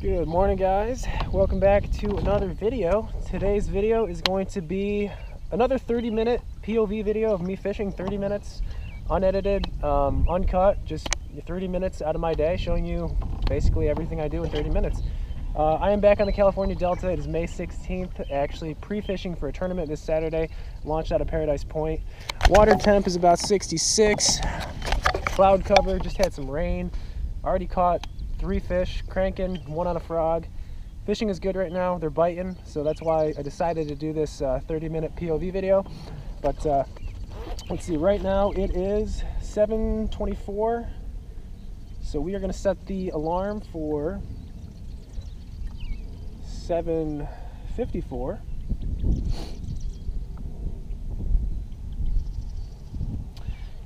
Good morning, guys. Welcome back to another video. Today's video is going to be another 30-minute POV video of me fishing. 30 minutes unedited, uncut, just 30 minutes out of my day showing you basically everything I do in 30 minutes. I am back on the California Delta. It is May 16th, actually pre-fishing for a tournament this Saturday. Launched out of Paradise Point. Water temp is about 66. Cloud cover, just had some rain. Already caught 3 fish, cranking, 1 on a frog. Fishing is good right now. They're biting, so that's why I decided to do this 30-minute POV video. But let's see, right now it is 7:24. So we are going to set the alarm for 7:54.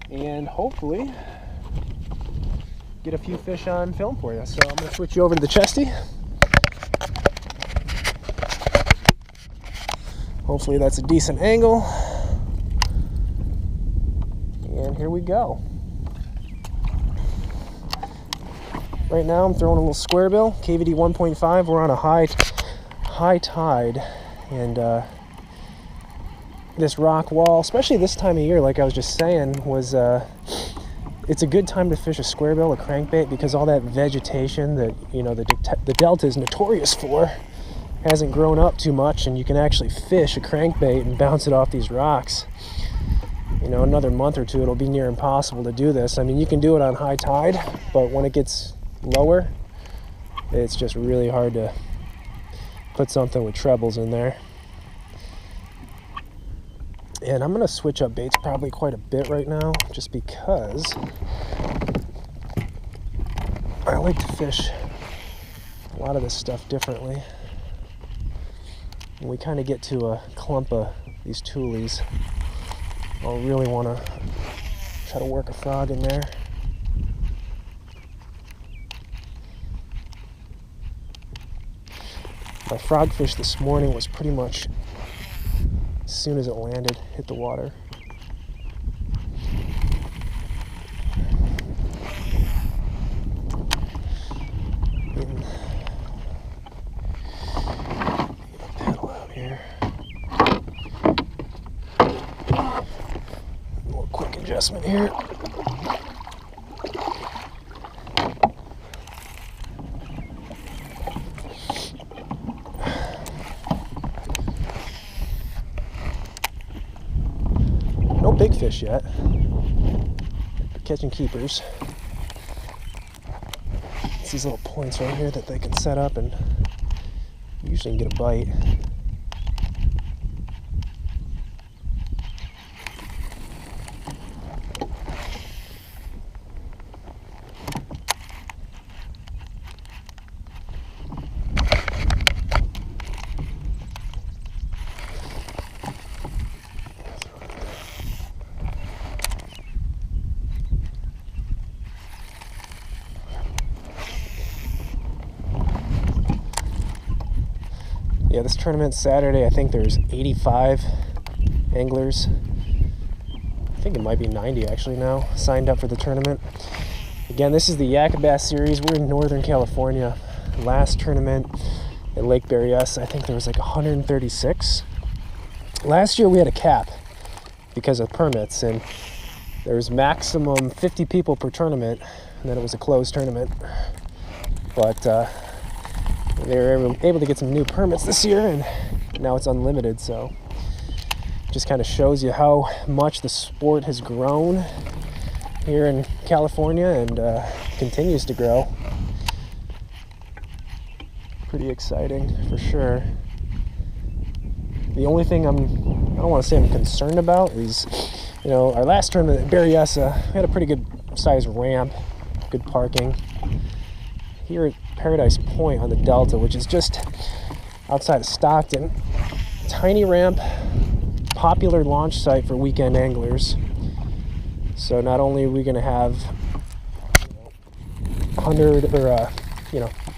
And hopefully get a few fish on film for you. So I'm going to switch you over to the chesty. Hopefully that's a decent angle. And here we go. Right now I'm throwing a little square bill, KVD 1.5. We're on a high tide, and this rock wall, especially this time of year, like I was just saying, was it's a good time to fish a square bill, a crankbait, because all that vegetation that, you know, the Delta is notorious for hasn't grown up too much, and you can actually fish a crankbait and bounce it off these rocks. You know, another month or two it'll be near impossible to do this. I mean, you can do it on high tide, but when it gets lower, it's just really hard to put something with trebles in there. And I'm going to switch up baits probably quite a bit right now, just because I like to fish a lot of this stuff differently. When we kind of get to a clump of these toolies, I'll really want to try to work a frog in there. My frog fish this morning was pretty much as soon as it landed, hit the water. Paddle out here. A little quick adjustment here. No big fish yet, but catching keepers. It's these little points right here that they can set up and usually get a bite. Yeah, this tournament Saturday, I think there's 85 anglers. I think it might be 90 actually now, signed up for the tournament. Again, this is the Yak Bass Series. We're in Northern California. Last tournament at Lake Berryessa, I think there was like 136. Last year we had a cap because of permits, and there was maximum 50 people per tournament, and then it was a closed tournament. But they were able to get some new permits this year, and now it's unlimited, so just kind of shows you how much the sport has grown here in California, and continues to grow. Pretty exciting for sure. The only thing I don't want to say I'm concerned about is, you know, our last tournament at Berryessa, we had a pretty good sized ramp, good parking. Here at Paradise Point on the Delta, which is just outside of Stockton, tiny ramp, popular launch site for weekend anglers. So not only are we going to have 100 or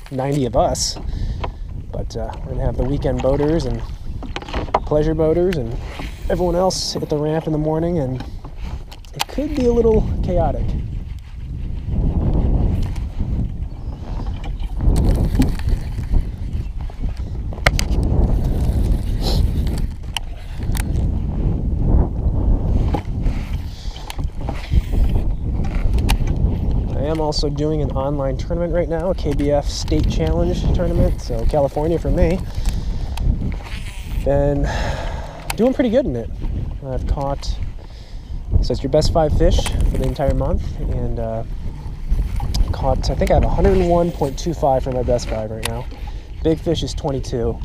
90 of us, but we're going to have the weekend boaters and pleasure boaters and everyone else at the ramp in the morning, and it could be a little chaotic. am also doing an online tournament right now, a KBF State Challenge tournament, so California for me. Been doing pretty good in it. I've caught, so it's your best 5 fish for the entire month, and caught, I think I have 101.25 for my best 5 right now. Big fish is 22.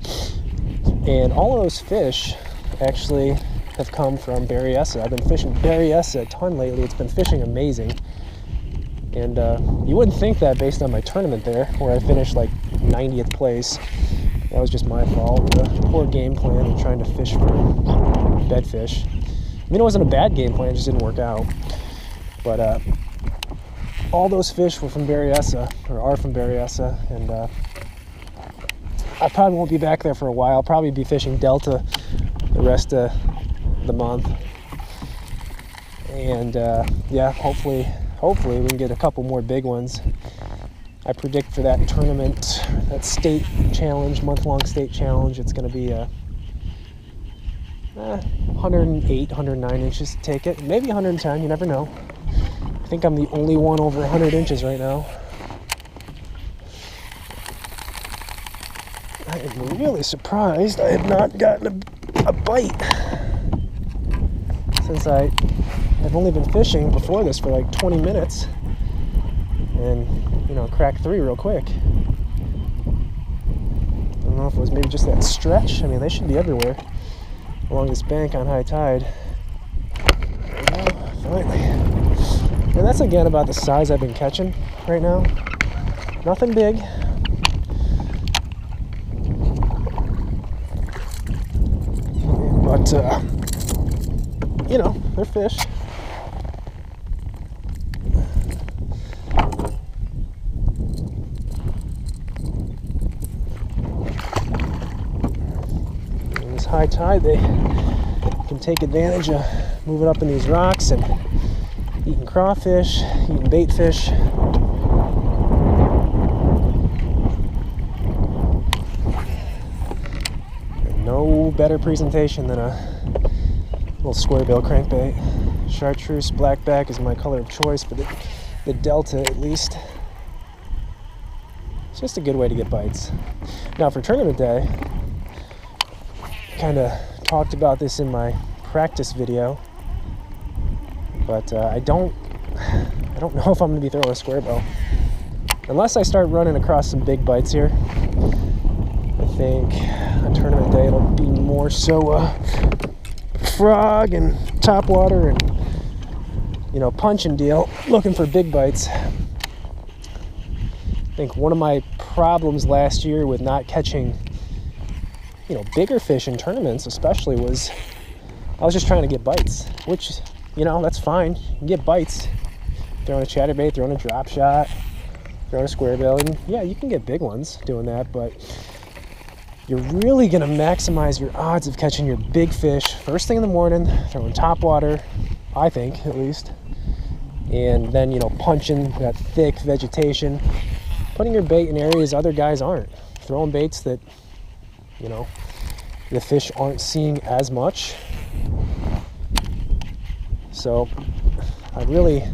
And all of those fish actually have come from Berryessa. I've been fishing Berryessa a ton lately. It's been fishing amazing. And you wouldn't think that based on my tournament there, where I finished like 90th place. That was just my fault. The poor game plan of trying to fish for bedfish. I mean, it wasn't a bad game plan, it just didn't work out. But all those fish were from Berryessa, or are from Berryessa, and I probably won't be back there for a while. I'll probably be fishing Delta the rest of the month. And yeah, hopefully we can get a couple more big ones. I predict for that tournament, that state challenge, month-long state challenge, it's going to be 108, 109 inches to take it. Maybe 110, you never know. I think I'm the only one over 100 inches right now. I am really surprised I have not gotten a bite since I've only been fishing before this for like 20 minutes and, you know, cracked 3 real quick. I don't know if it was maybe just that stretch. I mean, they should be everywhere along this bank on high tide. Finally. And that's again about the size I've been catching right now. Nothing big. But, you know, they're fish. And this high tide, they can take advantage of moving up in these rocks and eating crawfish, eating bait fish. No better presentation than a little square bill crankbait. Chartreuse blackback is my color of choice, but the Delta at least. It's just a good way to get bites. Now for tournament day, kind of talked about this in my practice video, but I don't know if I'm going to be throwing a square bill. Unless I start running across some big bites here, I think on tournament day it'll be more so frog and topwater and, you know, punch and deal, looking for big bites. I think one of my problems last year with not catching, you know, bigger fish in tournaments especially was I was just trying to get bites, which, you know, that's fine. You can get bites throwing a chatterbait, throwing a drop shot, throwing a square bill, and yeah, you can get big ones doing that, but you're really going to maximize your odds of catching your big fish first thing in the morning, throwing topwater, I think, at least, and then, you know, punching that thick vegetation, putting your bait in areas other guys aren't, throwing baits that, you know, the fish aren't seeing as much. So I really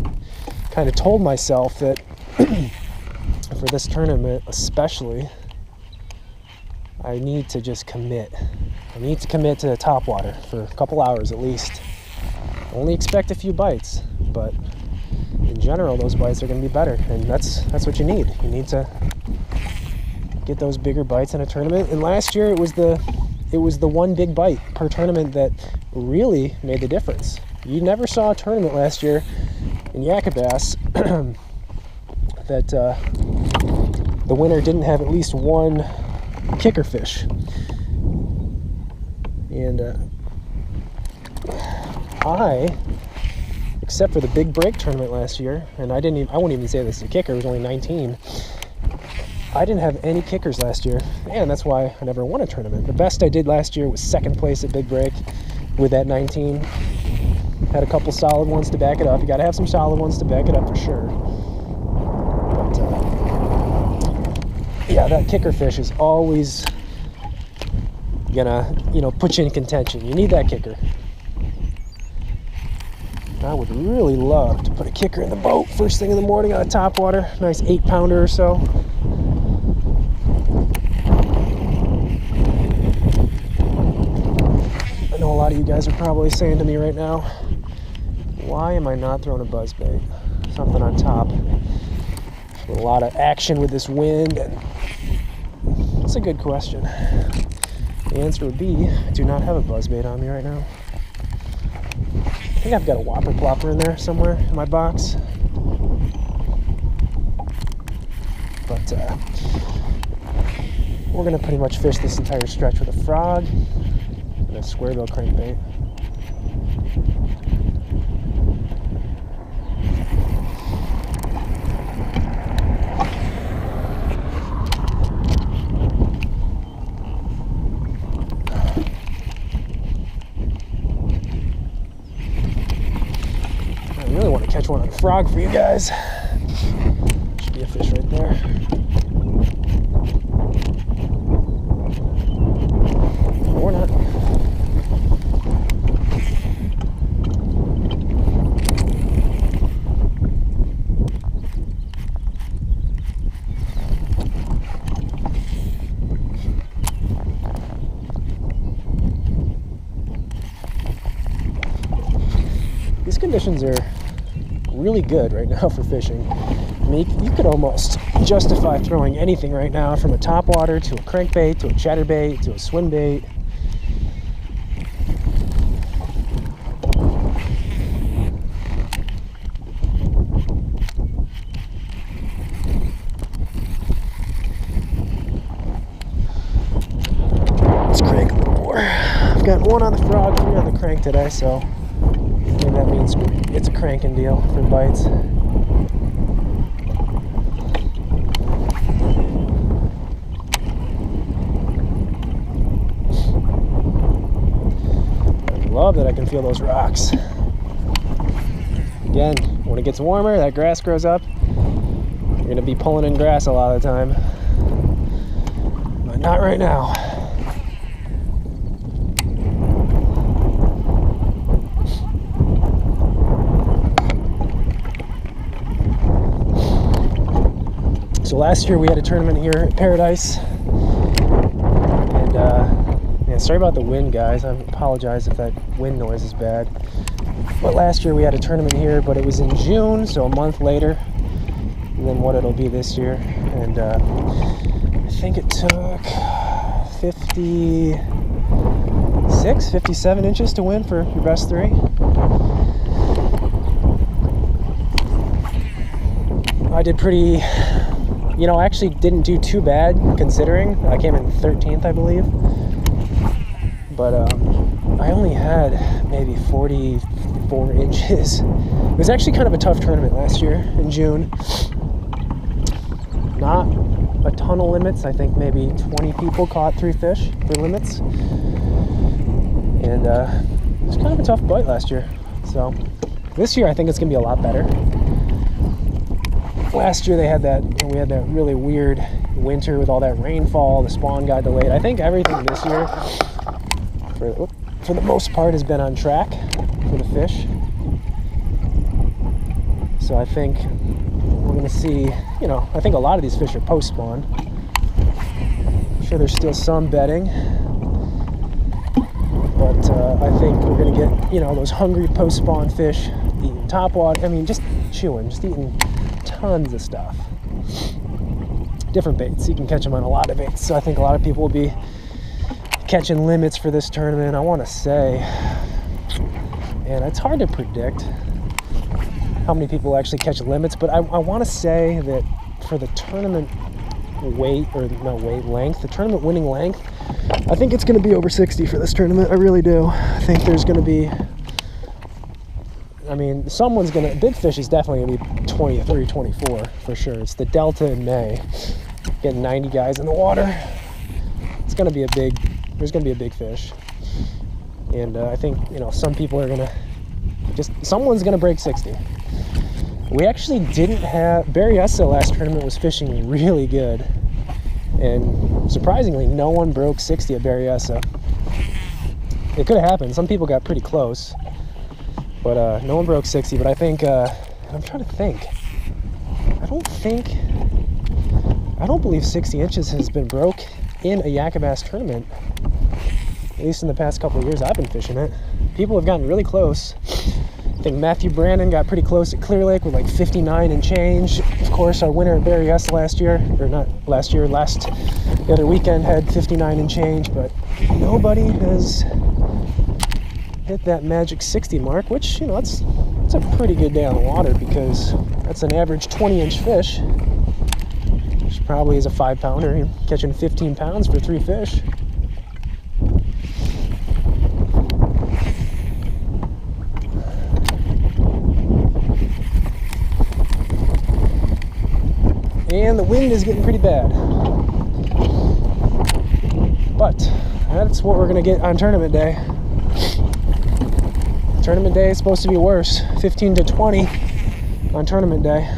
kind of told myself that for this tournament especially, I need to just commit. I need to commit to topwater for a couple hours at least. Only expect a few bites, but in general, those bites are going to be better, and that's what you need. You need to get those bigger bites in a tournament. And last year, it was the one big bite per tournament that really made the difference. You never saw a tournament last year in Yakabass that the winner didn't have at least one kicker fish. And except for the big break tournament last year, and I won't even say this is a kicker, it was only 19. I didn't have any kickers last year, and that's why I never won a tournament. The best I did last year was second place at Big Break with that 19. Had a couple solid ones to back it up. You got to have some solid ones to back it up for sure. But yeah, that kicker fish is always gonna, you know, put you in contention. You need that kicker. I would really love to put a kicker in the boat first thing in the morning on a top water. Nice 8-pounder or so. I know a lot of you guys are probably saying to me right now, why am I not throwing a buzzbait? Something on top. A lot of action with this wind, and it's a good question. The answer would be, I do not have a buzzbait on me right now. I think I've got a whopper plopper in there somewhere in my box. But we're going to pretty much fish this entire stretch with a frog and a square bill crankbait. Catch one on the frog for you guys. Should be a fish right there. Or not. These conditions are really good right now for fishing. I mean, you could almost justify throwing anything right now, from a topwater to a crankbait to a chatterbait to a swim bait. Let's crank a little more. I've got one on the frog, 3 on the crank today, so maybe that means it's a cranking deal for bites. I love that I can feel those rocks. Again, when it gets warmer, that grass grows up. You're going to be pulling in grass a lot of the time. But not right now. So last year we had a tournament here at Paradise, and yeah, sorry about the wind, guys. I apologize if that wind noise is bad. But last year we had a tournament here, but it was in June, so a month later than what it'll be this year. And I think it took 56, 57 inches to win for your best 3. I did pretty. You know, I actually didn't do too bad considering. I came in 13th, I believe. But I only had maybe 44 inches. It was actually kind of a tough tournament last year in June. Not a ton of limits. I think maybe 20 people caught 3 fish for limits. And it was kind of a tough bite last year. So this year I think it's going to be a lot better. Last year we had that really weird winter with all that rainfall. The spawn got delayed. I think everything this year, for the most part, has been on track for the fish. So I think we're going to see, you know, I think a lot of these fish are post-spawn. I'm sure there's still some bedding. But I think we're going to get, you know, those hungry post-spawn fish eating topwater. I mean, just chewing, just eating tons of stuff. Different baits. You can catch them on a lot of baits. So I think a lot of people will be catching limits for this tournament. I want to say, and it's hard to predict how many people actually catch limits, but I want to say that for the tournament weight, or not weight, length, the tournament winning length, I think it's going to be over 60 for this tournament. I really do. I think there's going to be, I mean, someone's going to, big fish is definitely going to be 23, 24 for sure. It's the Delta in May. Getting 90 guys in the water. It's going to be a big, there's going to be a big fish. And I think, you know, some people are going to, someone's going to break 60. We actually didn't have, Berryessa last tournament was fishing really good. And surprisingly, no one broke 60 at Berryessa. It could have happened. Some people got pretty close. But no one broke 60. But I think, I'm trying to think. I don't believe 60 inches has been broke in a Yak Bass tournament, at least in the past couple of years I've been fishing it. People have gotten really close. I think Matthew Brandon got pretty close at Clear Lake with like 59 and change. Of course, our winner at Barry S last year, or not last year, the other weekend had 59 and change, but nobody has hit that magic 60 mark, which, you know, it's a pretty good day on the water, because that's an average 20-inch fish, which probably is a 5-pounder. You're catching 15 pounds for 3 fish. And the wind is getting pretty bad. But that's what we're going to get on tournament day. Tournament day is supposed to be worse. 15 to 20 on tournament day.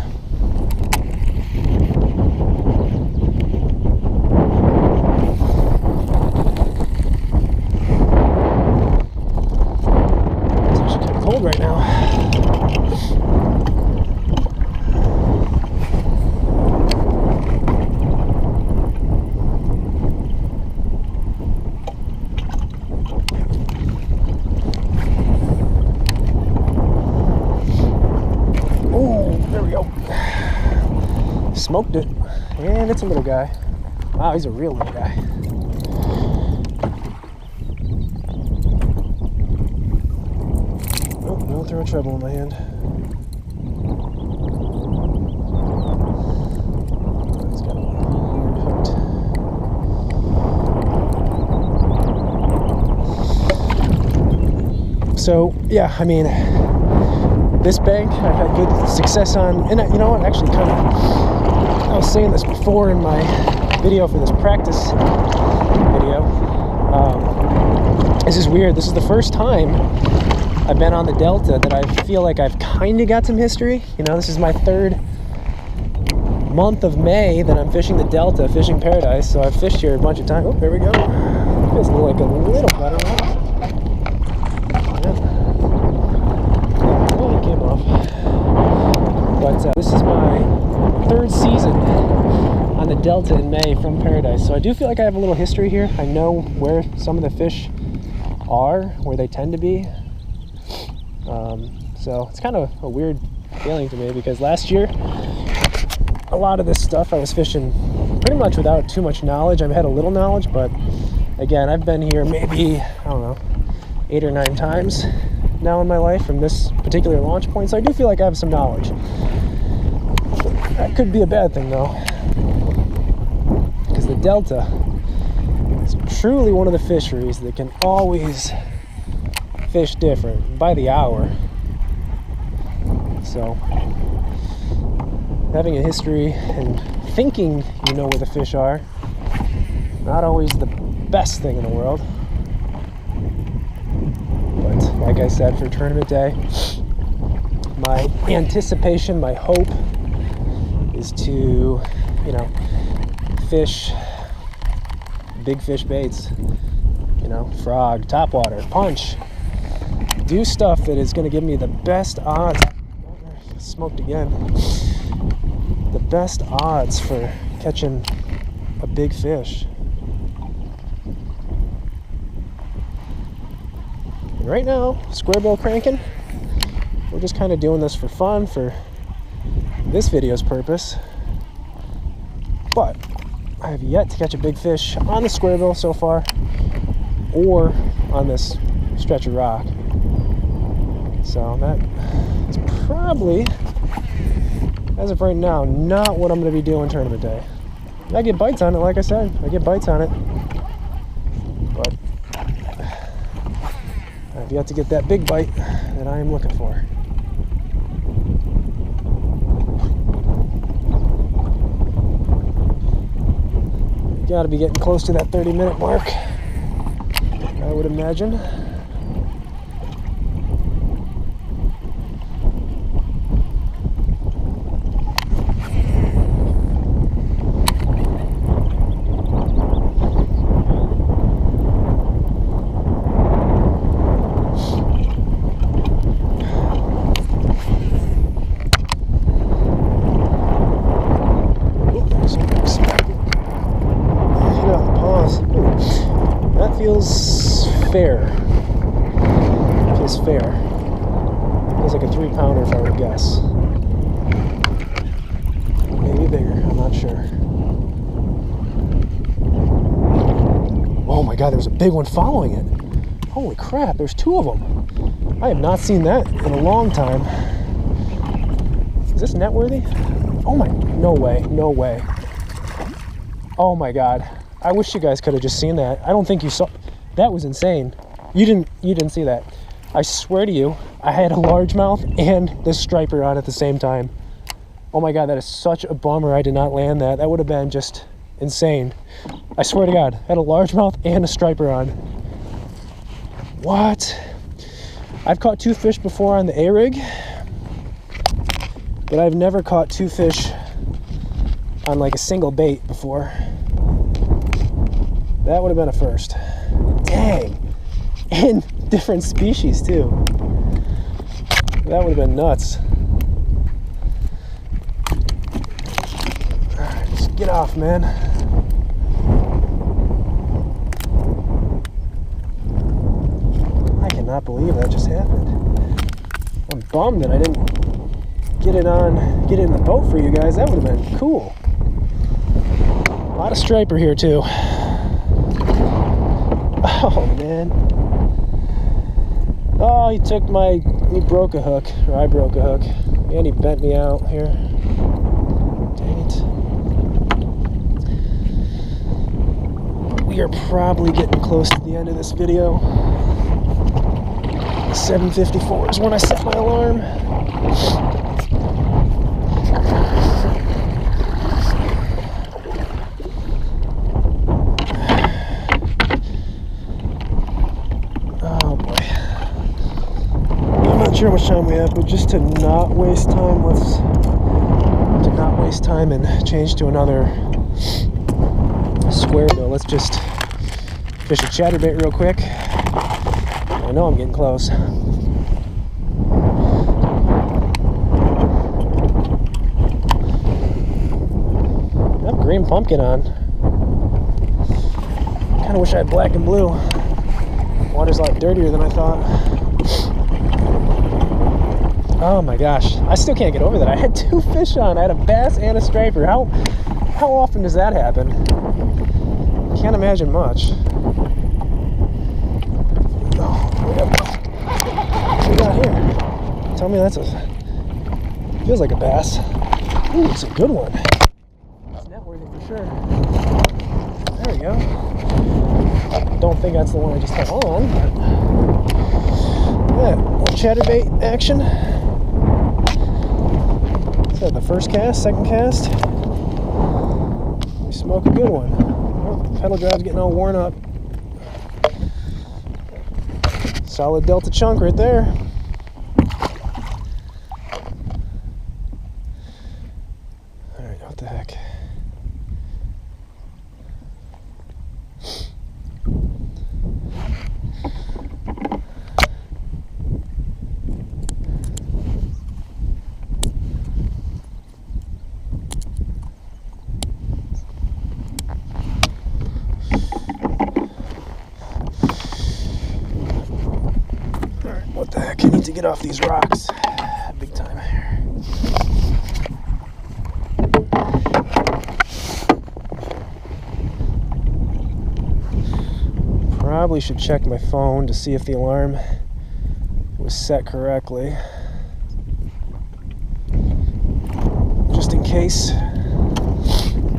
It's actually kind of cold right now. Smoked it, and it's a little guy. Wow, he's a real little guy. Oh, don't throw a treble in my hand. He's got a weird hook. So, yeah, I mean, this bank I've had good success on, and you know what, actually kind of, I was saying this before in my video for this practice video. This is weird. This is the first time I've been on the Delta that I feel like I've kind of got some history. You know, this is my 3rd month of May that I'm fishing the Delta, fishing Paradise. So I've fished here a bunch of times. Oh, there we go. Feels like a little better now. Oh, it came off. But this is my 3rd season on the Delta in May from Paradise, so I do feel like I have a little history here. I know where some of the fish are, where they tend to be. So it's kind of a weird feeling to me, because last year a lot of this stuff I was fishing pretty much without too much knowledge. I've had a little knowledge, but again, I've been here maybe, I don't know, 8 or 9 times now in my life from this particular launch point, so I do feel like I have some knowledge. That could be a bad thing, though, because the Delta is truly one of the fisheries that can always fish different by the hour. So having a history and thinking you know where the fish are, not always the best thing in the world. But like I said, for tournament day, my anticipation, my hope is to, you know, fish big fish baits, you know, frog, topwater, punch, do stuff that is going to give me the best odds. Smoked again. The best odds for catching a big fish. And right now, square bill cranking. We're just kind of doing this for fun, for this video's purpose. But I have yet to catch a big fish on the square bill so far, or on this stretch of rock. So that is probably, as of right now, not what I'm going to be doing tournament day. I get bites on it, like I said. I get bites on it. But I've yet to get that big bite that I am looking for. Got to be getting close to that 30-minute mark, I would imagine. feels fair. Feels fair. Feels like a 3-pounder if I were to guess. Maybe bigger, I'm not sure. Oh my God, there was a big one following it. Holy crap, there's 2 of them. I have not seen that in a long time. Is this net worthy? Oh my, no way, no way. Oh my God. I wish you guys could have just seen that. I don't think you saw, that was insane. You didn't see that. I swear to you, I had a largemouth and the striper on at the same time. Oh my God, that is such a bummer I did not land that. That would have been just insane. I swear to God, I had a largemouth and a striper on. What? I've caught 2 fish before on the A-rig, but I've never caught 2 fish on like a single bait before. That would have been a first. Dang. And different species too. That would have been nuts. Alright, just get off, man. I cannot believe that just happened. I'm bummed that I didn't get it in the boat for you guys. That would have been cool. A lot of striper here too. Oh man. Oh, he broke a hook, or I broke a hook, and he bent me out here. Dang it. We are probably getting close to the end of this video. 7:54 is when I set my alarm. Not sure how much time we have, but just to not waste time, and change to another square bill. Let's just fish a chatterbait real quick. I know I'm getting close. I have green pumpkin on. Kind of wish I had black and blue. Water's a lot dirtier than I thought. Oh my gosh, I still can't get over that. I had 2 fish on. I had a bass and a striper. How often does that happen? Can't imagine much. Oh, what we got here? Tell me that's feels like a bass. Ooh, it's a good one. It's net worthy for sure. There we go. Don't think that's the one I just had on, but yeah, more chatterbait action. So the first cast, second cast, we smoke a good one. Oh, pedal drive's getting all worn up. Solid Delta chunk right there. Alright, what the heck? What the heck? I need to get off these rocks. Big time here. Probably should check my phone to see if the alarm was set correctly. Just in case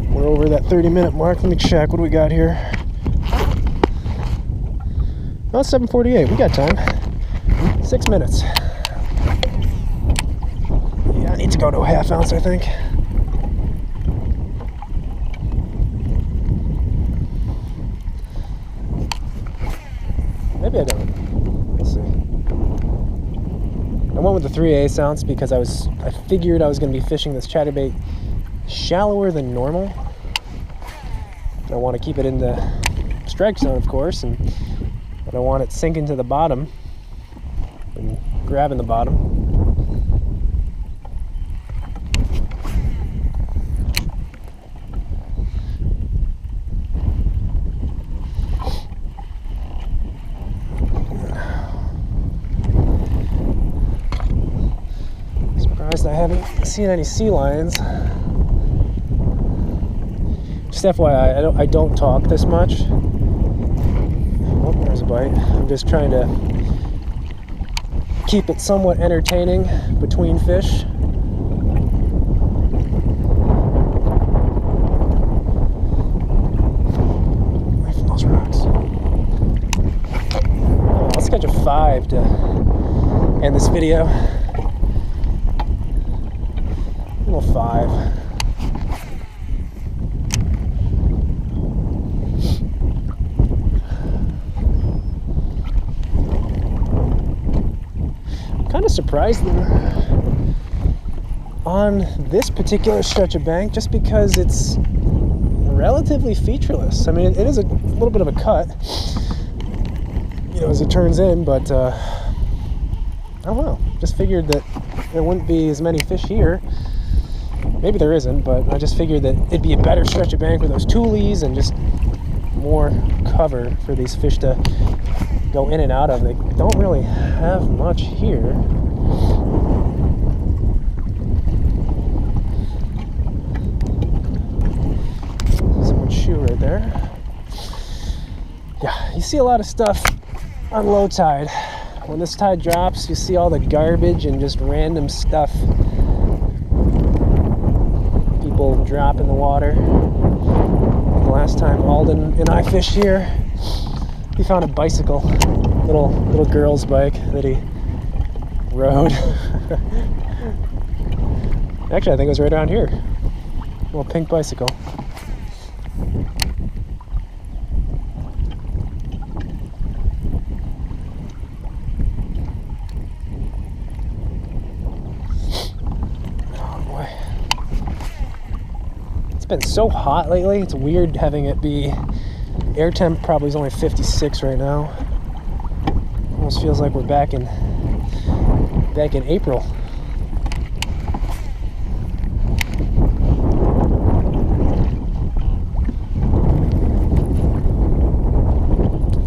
we're over that 30-minute mark. Let me check. What do we got here? Oh, 7:48. We got time. 6 minutes. Yeah, I need to go to a half ounce, I think. Maybe I don't. We'll see. I went with the 3/8 ounce because I figured I was going to be fishing this chatterbait shallower than normal. And I want to keep it in the strike zone, of course, and I don't want it sinking to the bottom and grabbing the bottom. seeing any sea lions. Just FYI, I don't talk this much. Oh, there's a bite. I'm just trying to keep it somewhat entertaining between fish. Away from those rocks. Oh, let's catch a 5 to end this video. Little 5. Kind of surprised on this particular stretch of bank just because it's relatively featureless. I mean, it is a little bit of a cut, you know, as it turns in, but I don't know. Just figured that there wouldn't be as many fish here. Maybe there isn't, but I just figured that it'd be a better stretch of bank with those toolies and just more cover for these fish to go in and out of. They don't really have much here. Someone's shoe right there. Yeah, you see a lot of stuff on low tide. When this tide drops, you see all the garbage and just random stuff. People drop in the water. The last time Alden and I fished here, he found a bicycle, little girl's bike that he rode. Actually, I think it was right around here. Little pink bicycle. Oh boy. It's been so hot lately. It's weird having it be air temp probably is only 56 right now. Almost feels like we're back in April.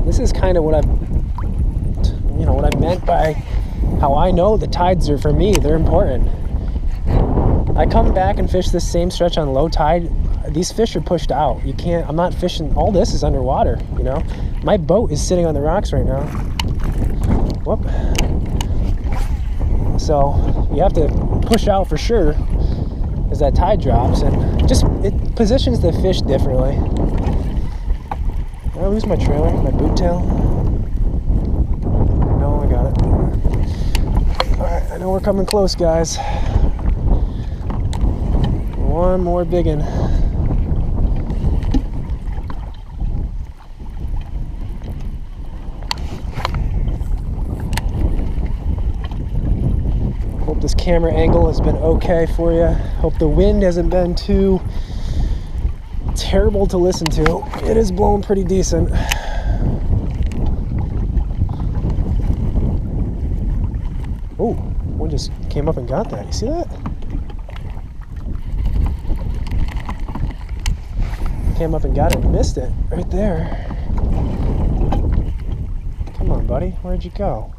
This is kind of what I meant by how I know the tides are, for me, they're important. I come back and fish this same stretch on low tide. These fish are pushed out. You can't, I'm not fishing, all this is underwater, you know? My boat is sitting on the rocks right now. Whoop. So you have to push out for sure as that tide drops, and just, it positions the fish differently. Did I lose my trailer, my boot tail? No, I got it. All right, I know we're coming close, guys. One more biggin. Hope this camera angle has been okay for you. Hope the wind hasn't been too terrible to listen to. It is blowing pretty decent. Oh, one just came up and got that. You see that? Came up and got it and missed it right there. Come on, buddy. Where'd you go?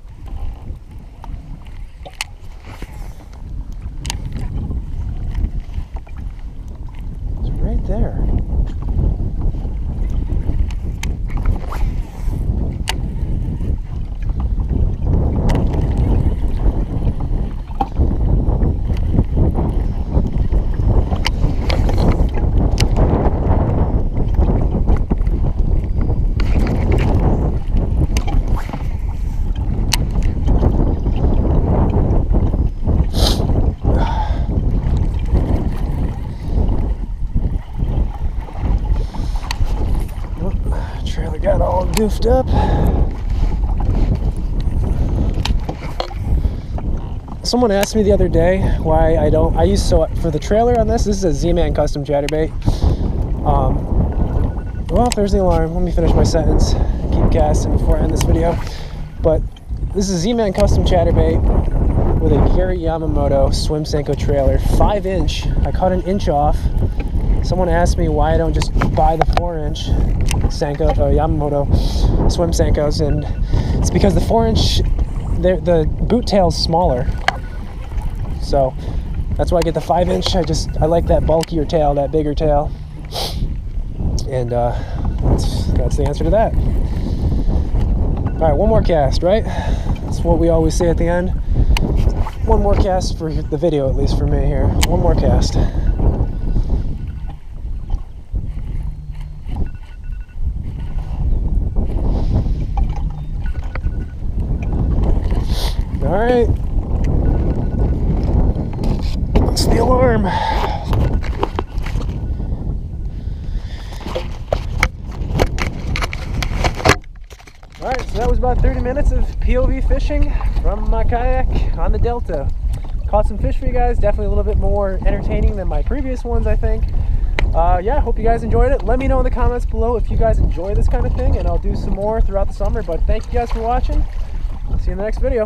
It's right there. Got all goofed up. Someone asked me the other day why I use, so for the trailer on this is a Z-Man custom chatterbait. Well, there's the alarm. Let me finish my sentence. Keep casting before I end this video. But this is a Z-Man custom chatterbait with a Gary Yamamoto swim Senko trailer, 5-inch. I cut an inch off. Someone asked me why I don't just buy the 4-inch Senko, Yamamoto swim Senkos, and it's because the 4-inch, the boot tail's smaller. So That's why I get the 5-inch. I like that bulkier tail, that bigger tail. And that's the answer to that. All right, one more cast, right? That's what we always say at the end. One more cast for the video, at least for me here. One more cast. All right. That's the alarm. Alright, so that was about 30 minutes of POV fishing from my kayak on the Delta. Caught some fish for you guys, definitely a little bit more entertaining than my previous ones, I think. Yeah, hope you guys enjoyed it. Let me know in the comments below if you guys enjoy this kind of thing, and I'll do some more throughout the summer. But thank you guys for watching. See you in the next video.